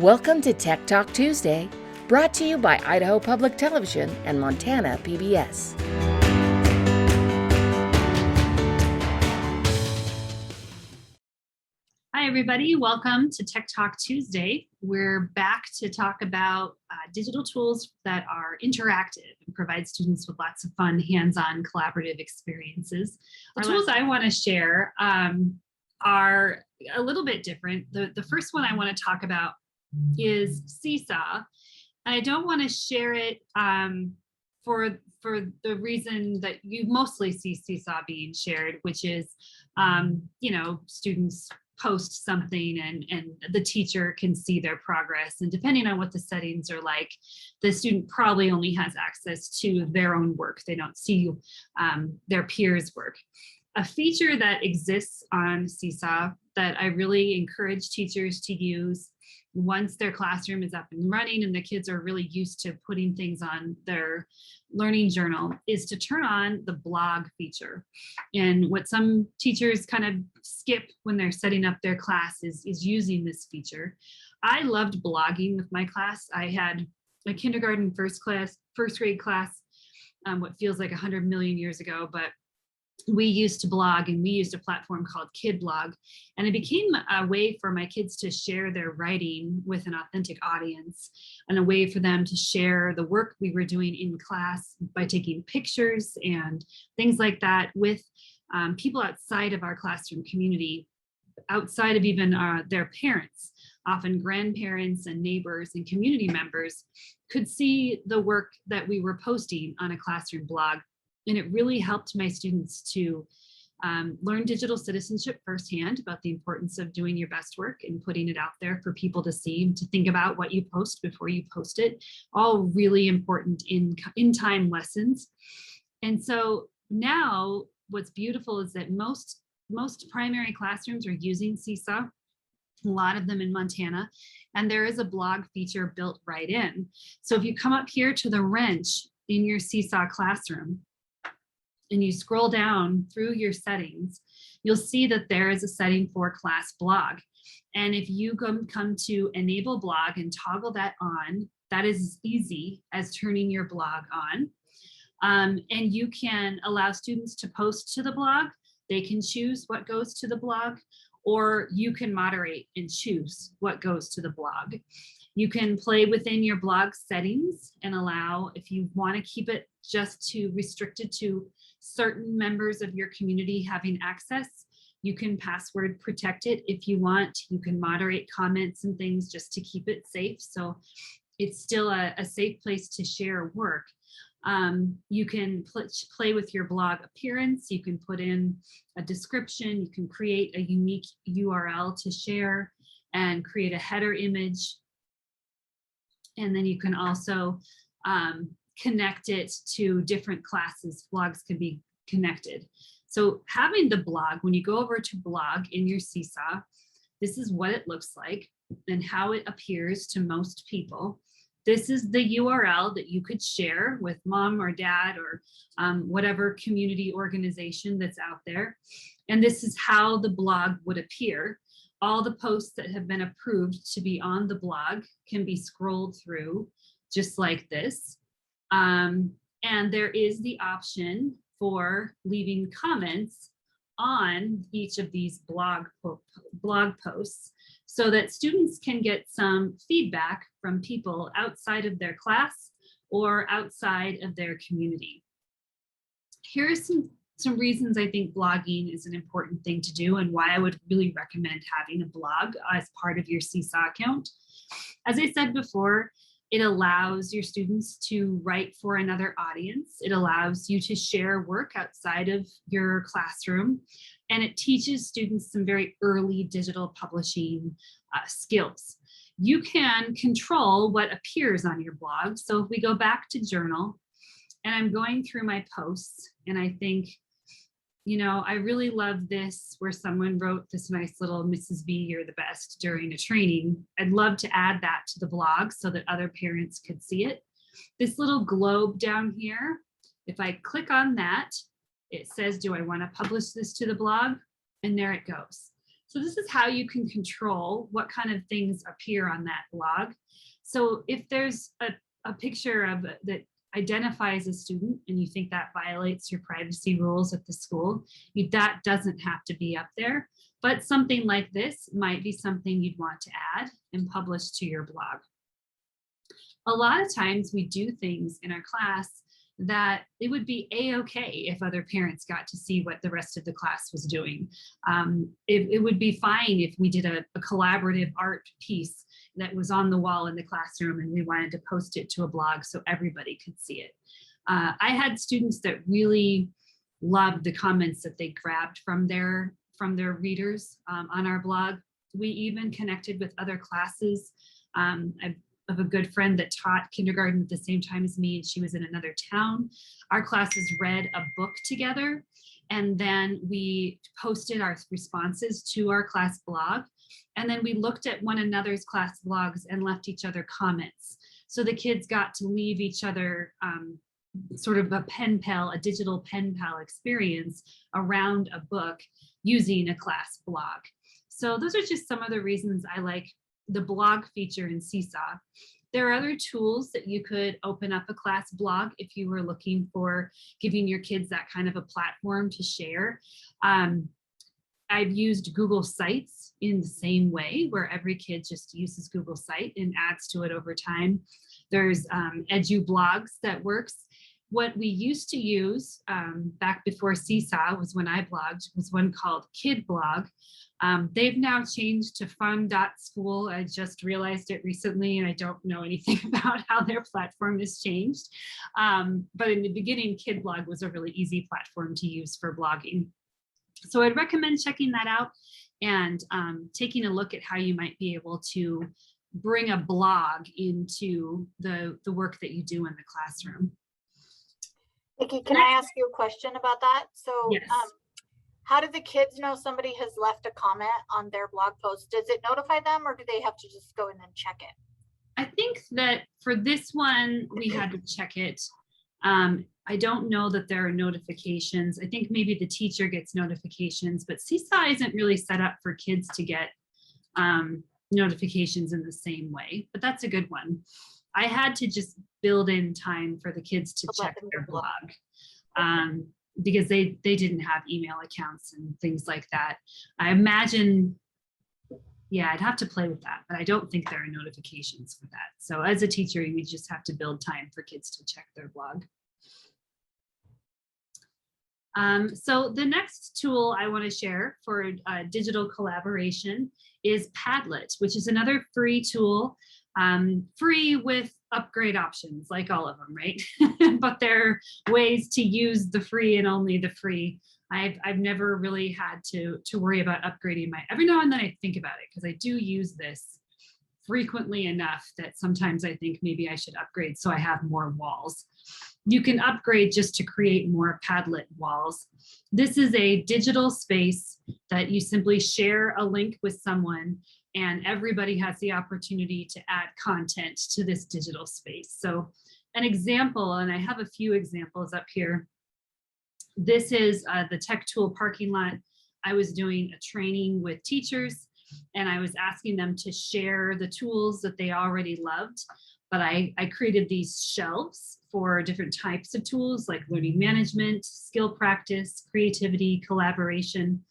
Welcome to Tech Talk Tuesday, brought to you by Idaho Public Television and Montana PBS. Hi, everybody. Welcome to Tech Talk Tuesday. We're back to talk about digital tools that are interactive and provide students with lots of fun, hands-on, collaborative experiences. The tools I want to share are a little bit different. The first one I want to talk about is Seesaw. And I don't want to share it for the reason that you mostly see Seesaw being shared, which is, students post something and the teacher can see their progress. And depending on what the settings are like, the student probably only has access to their own work. They don't see their peers' work. A feature that exists on Seesaw that I really encourage teachers to use once their classroom is up and running and the kids are really used to putting things on their learning journal is to turn on the blog feature. And what some teachers kind of skip when they're setting up their class is using this feature. I loved blogging with my class. I had a kindergarten first grade class, what feels like 100 million years ago, but we used to blog and we used a platform called Kid Blog, and it became a way for my kids to share their writing with an authentic audience and a way for them to share the work we were doing in class by taking pictures and things like that with people outside of our classroom community, outside of even their parents. Often grandparents and neighbors and community members could see the work that we were posting on a classroom blog. And it really helped my students to learn digital citizenship firsthand about the importance of doing your best work and putting it out there for people to see and to think about what you post before you post it. All really important in-time lessons. And so now what's beautiful is that most primary classrooms are using Seesaw, a lot of them in Montana, and there is a blog feature built right in. So if you come up here to the wrench in your Seesaw classroom, and you scroll down through your settings, you'll see that there is a setting for class blog. And if you come to enable blog and toggle that on, that is as easy as turning your blog on. And you can allow students to post to the blog. They can choose what goes to the blog, or you can moderate and choose what goes to the blog. You can play within your blog settings and allow, if you want to keep it just restricted to certain members of your community having access, you can password protect it if you want. You can moderate comments and things just to keep it safe. So it's still a safe place to share work. You can play with your blog appearance. You can put in a description. You can create a unique URL to share and create a header image. And then you can also connect it to different classes. Blogs can be connected. So having the blog, when you go over to blog in your Seesaw, this is what it looks like and how it appears to most people. This is the URL that you could share with mom or dad or whatever community organization that's out there. And this is how the blog would appear. All the posts that have been approved to be on the blog can be scrolled through just like this. And there is the option for leaving comments on each of these blog posts so that students can get some feedback from people outside of their class or outside of their community. Here are some reasons I think blogging is an important thing to do and why I would really recommend having a blog as part of your Seesaw account. As I said before, it allows your students to write for another audience. It allows you to share work outside of your classroom, and it teaches students some very early digital publishing skills. You can control what appears on your blog. So if we go back to journal, and I'm going through my posts, and I think, I really love this where someone wrote this nice little Mrs. B, you're the best during a training. I'd love to add that to the blog so that other parents could see it. This little globe down here, if I click on that, it says, do I want to publish this to the blog? And there it goes. So this is how you can control what kind of things appear on that blog. So if there's a picture of that identifies a student and you think that violates your privacy rules at the school, that doesn't have to be up there. But something like this might be something you'd want to add and publish to your blog. A lot of times we do things in our class that it would be a-okay if other parents got to see what the rest of the class was doing. It would be fine if we did a collaborative art piece that was on the wall in the classroom and we wanted to post it to a blog so everybody could see it. I had students that really loved the comments that they grabbed from their readers on our blog. We even connected with other classes. I have a good friend that taught kindergarten at the same time as me, and she was in another town. Our classes read a book together, and then we posted our responses to our class blog. And then we looked at one another's class blogs and left each other comments. So the kids got to leave each other sort of a pen pal, a digital pen pal experience around a book using a class blog. So those are just some of the reasons I like the blog feature in Seesaw. There are other tools that you could open up a class blog if you were looking for giving your kids that kind of a platform to share. I've used Google Sites in the same way, where every kid just uses Google Site and adds to it over time. There's EduBlogs that works. What we used to use back before Seesaw was when I blogged, was one called Kid Blog. They've now changed to fun.school. I just realized it recently and I don't know anything about how their platform has changed. But in the beginning, Kid Blog was a really easy platform to use for blogging. So I'd recommend checking that out and taking a look at how you might be able to bring a blog into the work that you do in the classroom. Nikki, can I ask you a question about that? So yes. How do the kids know somebody has left a comment on their blog post? Does it notify them or do they have to just go in and check it? I think that for this one, we had to check it. I don't know that there are notifications. I think maybe the teacher gets notifications, but Seesaw isn't really set up for kids to get notifications in the same way, but that's a good one. I had to just build in time for the kids to check their blog because they didn't have email accounts and things like that. I imagine, yeah, I'd have to play with that, but I don't think there are notifications for that. So as a teacher, you just have to build time for kids to check their blog. So the next tool I want to share for digital collaboration is Padlet, which is another free tool, free with upgrade options, like all of them, right? But there are ways to use the free and only the free. I've never really had to worry about upgrading every now and then I think about it because I do use this frequently enough that sometimes I think maybe I should upgrade so I have more walls. You can upgrade just to create more Padlet walls. This is a digital space that you simply share a link with someone and everybody has the opportunity to add content to this digital space. So an example, and I have a few examples up here. This is the Tech Tool parking lot. I was doing a training with teachers and I was asking them to share the tools that they already loved. But I created these shelves for different types of tools like learning management, skill practice, creativity, collaboration.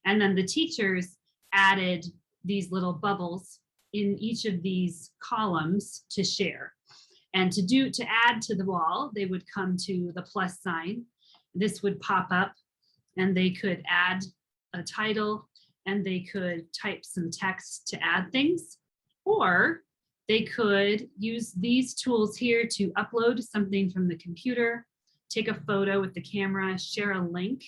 And then the teachers added these little bubbles in each of these columns to share. And to add to the wall, they would come to the plus sign. This would pop up and they could add a title and they could type some text to add things, or they could use these tools here to upload something from the computer, take a photo with the camera, share a link,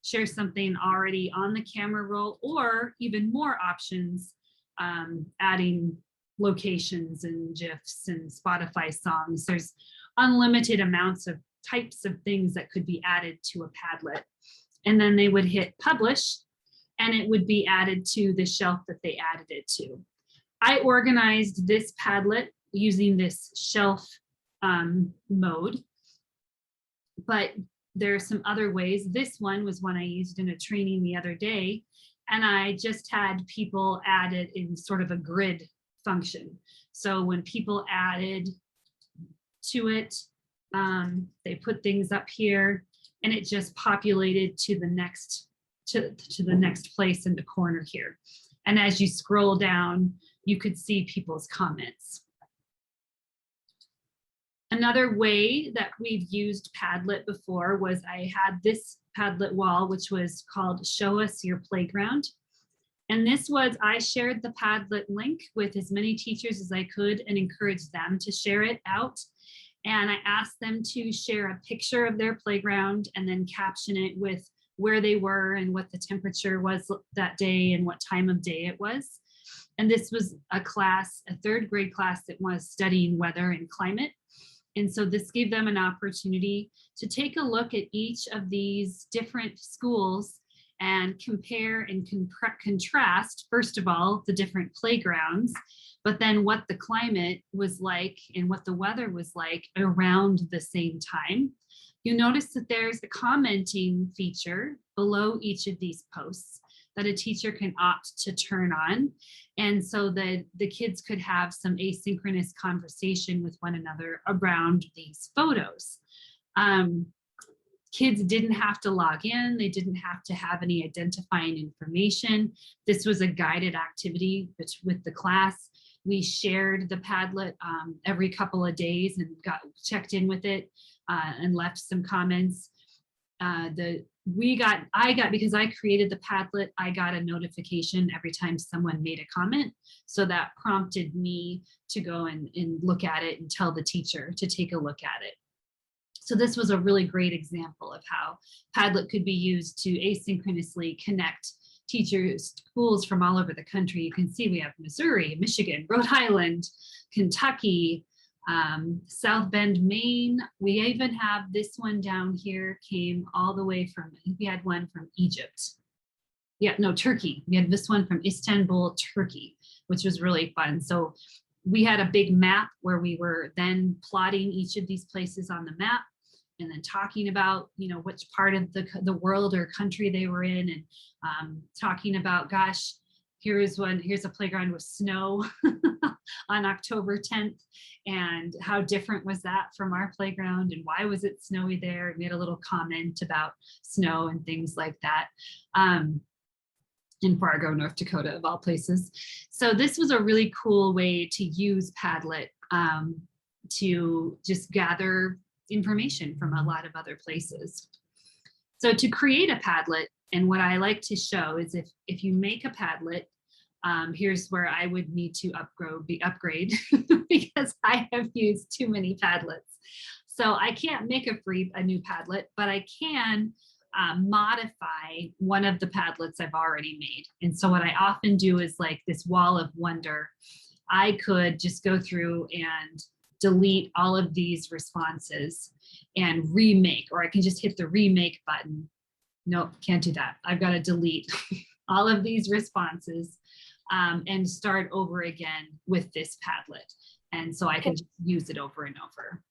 share something already on the camera roll, or even more options, adding locations and GIFs and Spotify songs. There's unlimited amounts of types of things that could be added to a Padlet. And then they would hit publish and it would be added to the shelf that they added it to. I organized this Padlet using this shelf mode, but there are some other ways. This one was one I used in a training the other day, and I just had people add it in sort of a grid function. So when people added to it, they put things up here, and it just populated to the next the next place in the corner here. And as you scroll down, you could see people's comments. Another way that we've used Padlet before was I had this Padlet wall, which was called Show Us Your Playground. And this was, I shared the Padlet link with as many teachers as I could and encouraged them to share it out. And I asked them to share a picture of their playground and then caption it with where they were and what the temperature was that day and what time of day it was. And this was a class, a third grade class that was studying weather and climate. And so this gave them an opportunity to take a look at each of these different schools and compare and contrast, first of all, the different playgrounds, but then what the climate was like and what the weather was like around the same time. You notice that there's a commenting feature below each of these posts that a teacher can opt to turn on. And so that the kids could have some asynchronous conversation with one another around these photos. Kids didn't have to log in. They didn't have to have any identifying information. This was a guided activity with the class. We shared the Padlet every couple of days and checked in with it and left some comments. Because I created the Padlet, I got a notification every time someone made a comment. So that prompted me to go and look at it and tell the teacher to take a look at it. So this was a really great example of how Padlet could be used to asynchronously connect teachers, schools from all over the country. You can see we have Missouri, Michigan, Rhode Island, Kentucky, South Bend, Maine. We even have this one down here came all the way from, I think we had one from Egypt. Yeah, no, Turkey. We had this one from Istanbul, Turkey, which was really fun. So we had a big map where we were then plotting each of these places on the map and then talking about, which part of the world or country they were in, and talking about, gosh, here's a playground with snow on October 10th. And how different was that from our playground, and why was it snowy there? And we had a little comment about snow and things like that. In Fargo, North Dakota, of all places. So this was a really cool way to use Padlet to just gather information from a lot of other places. So to create a Padlet, and what I like to show is if you make a Padlet, here's where I would need to upgrade because I have used too many Padlets. So I can't make a new Padlet, but I can modify one of the Padlets I've already made. And so what I often do is like this wall of wonder. I could just go through and delete all of these responses and remake, or I can just hit the remake button. Nope, can't do that. I've got to delete all of these responses and start over again with this Padlet. And so I can just use it over and over.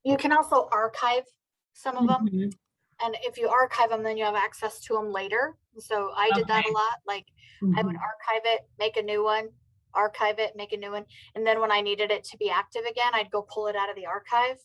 You can also archive some of them. Mm-hmm. And if you archive them, then you have access to them later. So I did that a lot. Like I would archive it, make a new one, archive it, make a new one. And then when I needed it to be active again, I'd go pull it out of the archive if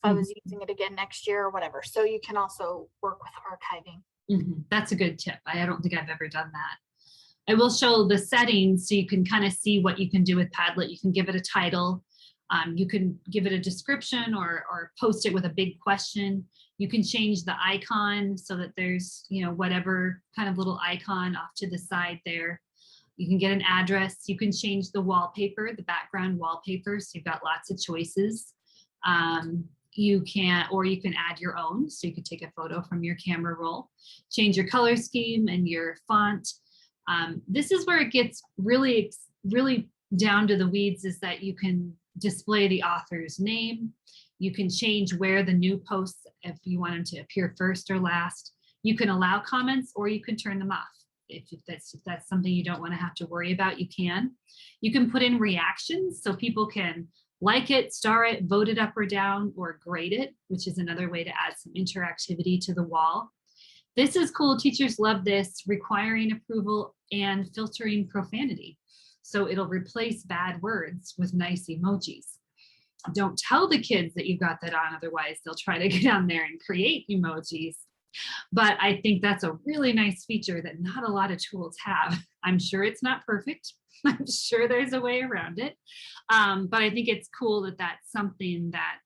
I was using it again next year or whatever. So you can also work with archiving. That's a good tip. I don't think I've ever done that. I will show the settings so you can kind of see what you can do with Padlet. You can give it a title. You can give it a description or post it with a big question. You can change the icon so that there's, whatever kind of little icon off to the side there. You can get an address. You can change the wallpaper, the background wallpaper. So you've got lots of choices. You can add your own. So you could take a photo from your camera roll, change your color scheme and your font. This is where it gets really, really down to the weeds, is that you can display the author's name. You can change where the new posts, if you want them to appear first or last. You can allow comments or you can turn them off. If that's something you don't want to have to worry about, you can. You can put in reactions so people can like it, star it, vote it up or down, or grade it, which is another way to add some interactivity to the wall. This is cool. Teachers love this, requiring approval and filtering profanity. So it'll replace bad words with nice emojis. Don't tell the kids that you've got that on, otherwise they'll try to get on there and create emojis. But I think that's a really nice feature that not a lot of tools have. I'm sure it's not perfect. I'm sure there's a way around it. But I think it's cool that that's something that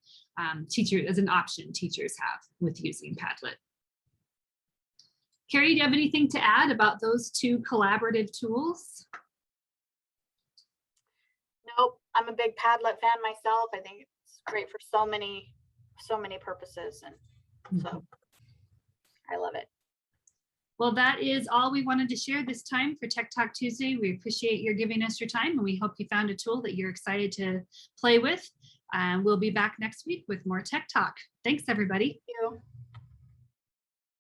teachers, as an option, teachers have with using Padlet. Carrie, do you have anything to add about those two collaborative tools? Nope, I'm a big Padlet fan myself. I think it's great for so many purposes, and so I love it. Well, that is all we wanted to share this time for Tech Talk Tuesday. We appreciate your giving us your time, and we hope you found a tool that you're excited to play with. We'll be back next week with more Tech Talk. Thanks, everybody. Thank you.